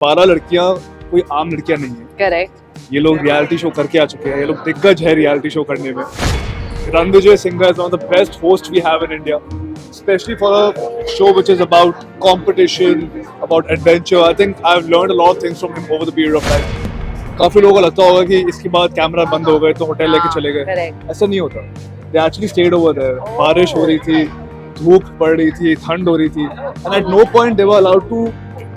12 लड़कियां कोई आम लड़कियां नहीं है। करेक्ट। ये लोग रियलिटी शो करके आ चुके हैं, ये लोग दिग्गज है रियलिटी शो करने में। Ranvijay Singh is one of the best hosts we have in India, especially for a show which is about competition, about adventure. I think I've learned a lot of things from him over the period of time. काफी लोगों को लगता होगा कि इसके बाद camera बंद हो गए तो होटल लेके चले गए, Correct. ऐसा नहीं होता। They actually stayed over there. बारिश हो रही थी, धूप पड़ रही थी, ठंड हो रही थी, and at no point they were allowed to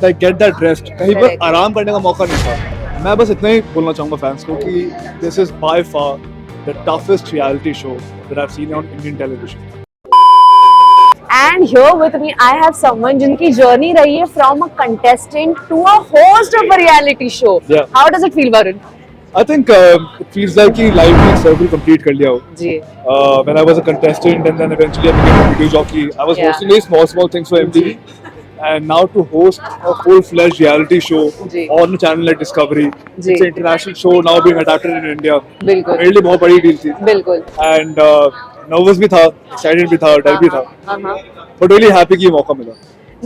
like get that rest. कहीं पर Correct. आराम करने का मौका नहीं था। मैं बस इतना ही बोलना चाहूँगा फैंस को कि this is by far the toughest reality show that I've seen on Indian television. And here with me, I have someone जिनकी journey रही है from a contestant to a host of a reality show. Yeah. How does it feel, Varun? I think it feels like कि life में circle complete कर लिया हो. जी. When I was a contestant and then eventually I became a video jockey, I was Yeah. hosting very small things for MTV. And now to host a full-fledged reality show ji. on a channel like Discovery, ji. it's an international show now being adapted in India. बिल्कुल. मेरे लिए बहुत बड़ी deal थी. बिल्कुल. And nervous भी था, excited भी था, डर भी था. हाँ. But really happy कि ये मौका मिला.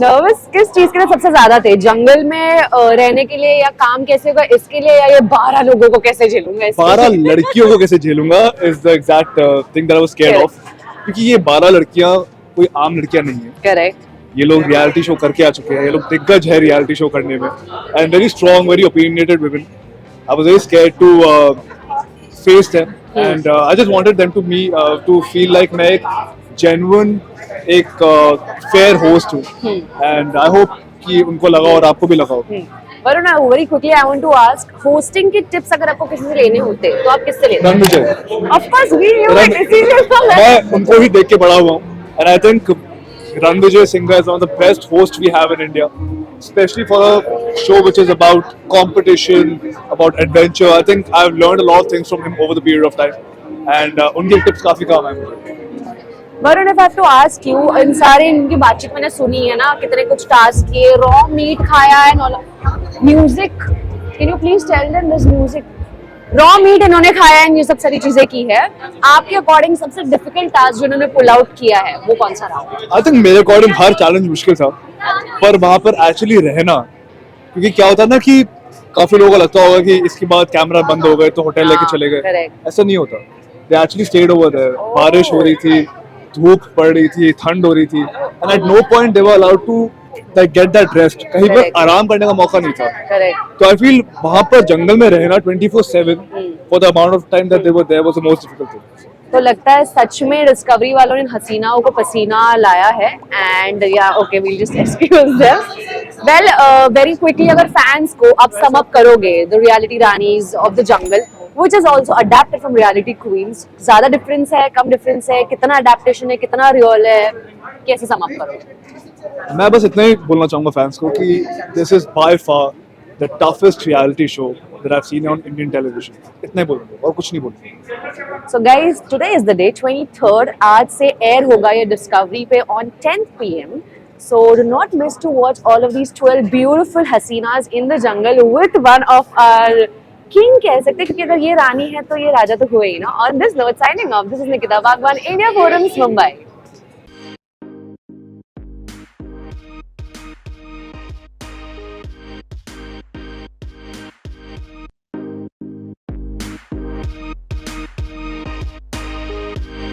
नर्वस किस चीज के लिए सबसे ज्यादा थे? जंगल में रहने के लिए, या काम कैसे होगा इसके लिए, या ये 12 लोगों को कैसे झेलूंगा इसके 12 लिए? लड़कियों को कैसे झेलूंगा is the exact thing that I was scared of. क्योंकि ये 12 लड़कियां कोई आम लड़कियां नहीं है. करेक्ट. ये लोग रियलिटी शो करके आ चुके हैं, ये लोग दिग्गज है रियलिटी शो करने में, and very strong, very opinionated women. I was very scared to face them, and I just wanted them to feel like मैं एक जेन्युइन, एक फेयर होस्ट हूँ, एंड आई होप कि उनको लगा और आपको भी लगा हो. Varun, very quickly I want to ask, hosting के टिप्स अगर आपको किसी से लेने होते तो आप किससे लेते? Ranvijay. Of course we knew it, इसीलिए तो मैं उनको ही देख के बड़ा हुआ हूँ, and I think Ranvijay Singh is one of the best hosts we have in India, especially for a show which is about competition, about adventure. I think I've learned a lot of things from him over the period of time, and उनके tips काफी काम आए मुझे. Varun, if I have to ask you, इन सारे इनकी बातचीत मैंने सुनी है ना, कितने कुछ टास्क किए, रॉ मीट खाया है, music, can you please tell them this music? Raw meat इन्होंने खाया है, ये सब सारी चीजें की है. आपके अकॉर्डिंग सबसे डिफिकल्ट टास्क जो इन्होंने पुल आउट किया है वो कौन सा रहा? आई थिंक मेरे अकॉर्डिंग हर चैलेंज मुश्किल था, पर वहां पर एक्चुअली रहना, क्योंकि क्या होता है ना कि काफी लोगों को लगता होगा कि इसके बाद कैमरा बंद हो गए तो होटल लेके चले गए, Correct. ऐसा नहीं होता. They actually stayed over there. बारिश हो रही थी, धूप पड़ रही थी, ठंड हो रही थी, and at no point they were allowed to like get that rest. कहीं पर Correct. आराम करने का मौका नहीं था. करेक्ट. तो आई फील वहां पर जंगल में रहना 24/7 for the amount of time that they were there was the most difficult thing. तो लगता है सच में डिस्कवरी वालों ने हसीनाओं को पसीना लाया है. एंड या okay, we'll just excuse them. Well, very quickly अगर फैंस को आप सम अप करोगे, the reality Ranis of the jungle which is also adapted from reality queens, ज्यादा डिफरेंस है, कम डिफरेंस है, कितना अडैप्टेशन है, कितना रियल है, कैसे सम अप करोगे? मैं बस इतना ही बोलना चाहूंगा फैंस को कि this is by far the toughest reality show that I've seen on Indian television. इतना ही बोलूंगा और कुछ नहीं बोलूंगा. So guys, today is the day 23rd. आज से एयर होगा ये डिस्कवरी पे on 10th PM. So do not miss to watch all of these 12 beautiful hasinas in the jungle with one of our king कह सकते हैं, क्योंकि अगर ये रानी है तो ये राजा तो हुए ही ना. On this note, signing off. This is Nikita Bhagwan, India Forums, Mumbai.